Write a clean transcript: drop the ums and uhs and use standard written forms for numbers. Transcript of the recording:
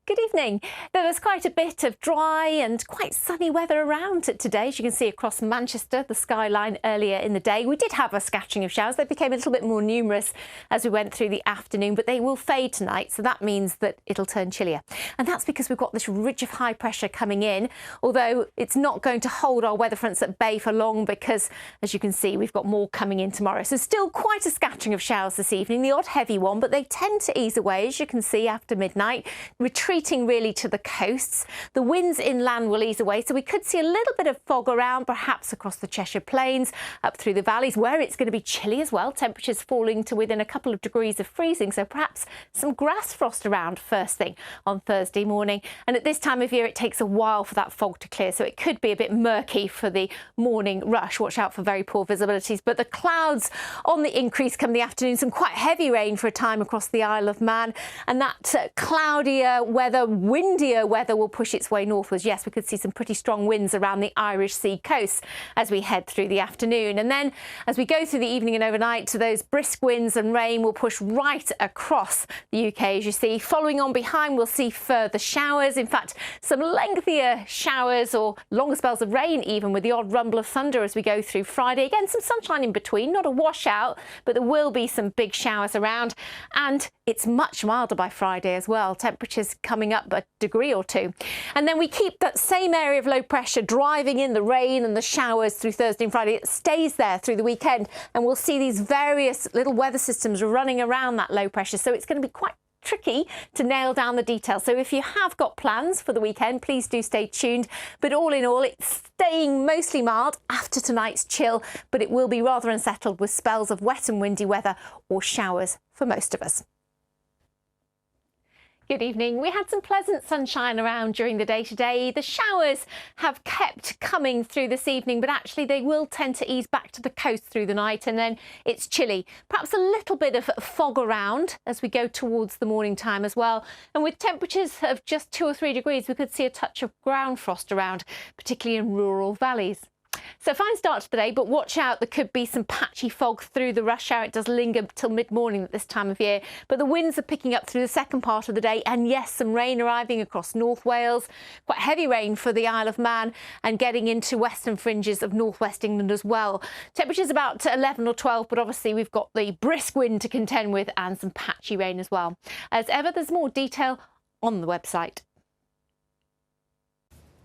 Good evening. There was quite a bit of dry and quite sunny weather around today, as you can see across Manchester, the skyline earlier in the day. We did have a scattering of showers. They became a little bit more numerous as we went through the afternoon, but they will fade tonight, so that means that it'll turn chillier. And that's because we've got this ridge of high pressure coming in, although it's not going to hold our weather fronts at bay for long because, as you can see, we've got more coming in tomorrow. So still quite a scattering of showers this evening, the odd heavy one, but they tend to ease away, as you can see, after midnight, retreating really to the coasts. The winds inland will ease away, so we could see a little bit of fog around, perhaps across the Cheshire Plains, up through the valleys, where it's going to be chilly as well. Temperatures falling to within a couple of degrees of freezing, so perhaps some grass frost around first thing on Thursday morning. And at this time of year, it takes a while for that fog to clear, so it could be a bit murky for the morning rush. Watch out for very poor visibilities, but the clouds on the increase come the afternoon. Some quite heavy rain for a time across the Isle of Man, and that cloudier weather, windier weather will push its way northwards. Yes, we could see some pretty strong winds around the Irish Sea coast as we head through the afternoon. And then as we go through the evening and overnight, those brisk winds and rain will push right across the UK, as you see. Following on behind, we'll see further showers. In fact, some lengthier showers or longer spells of rain, even with the odd rumble of thunder as we go through Friday. Again, some sunshine in between, not a washout, but there will be some big showers around. And it's much milder by Friday as well. Temperatures coming up a degree or two. And then we keep that same area of low pressure driving in the rain and the showers through Thursday and Friday. It stays there through the weekend, and we'll see these various little weather systems running around that low pressure. So it's going to be quite tricky to nail down the details. So if you have got plans for the weekend, please do stay tuned. But all in all, it's staying mostly mild after tonight's chill, but it will be rather unsettled with spells of wet and windy weather or showers for most of us. Good evening. We had some pleasant sunshine around during the day today. The showers have kept coming through this evening, but actually they will tend to ease back to the coast through the night, and then it's chilly. Perhaps a little bit of fog around as we go towards the morning time as well. And with temperatures of just 2 or 3 degrees, we could see a touch of ground frost around, particularly in rural valleys. So fine start to the day, but watch out, there could be some patchy fog through the rush hour. It does linger till mid-morning at this time of year, but the winds are picking up through the second part of the day, and yes, some rain arriving across North Wales, quite heavy rain for the Isle of Man and getting into western fringes of northwest England as well. Temperatures about 11 or 12, but obviously we've got the brisk wind to contend with and some patchy rain as well. As ever, there's more detail on the website.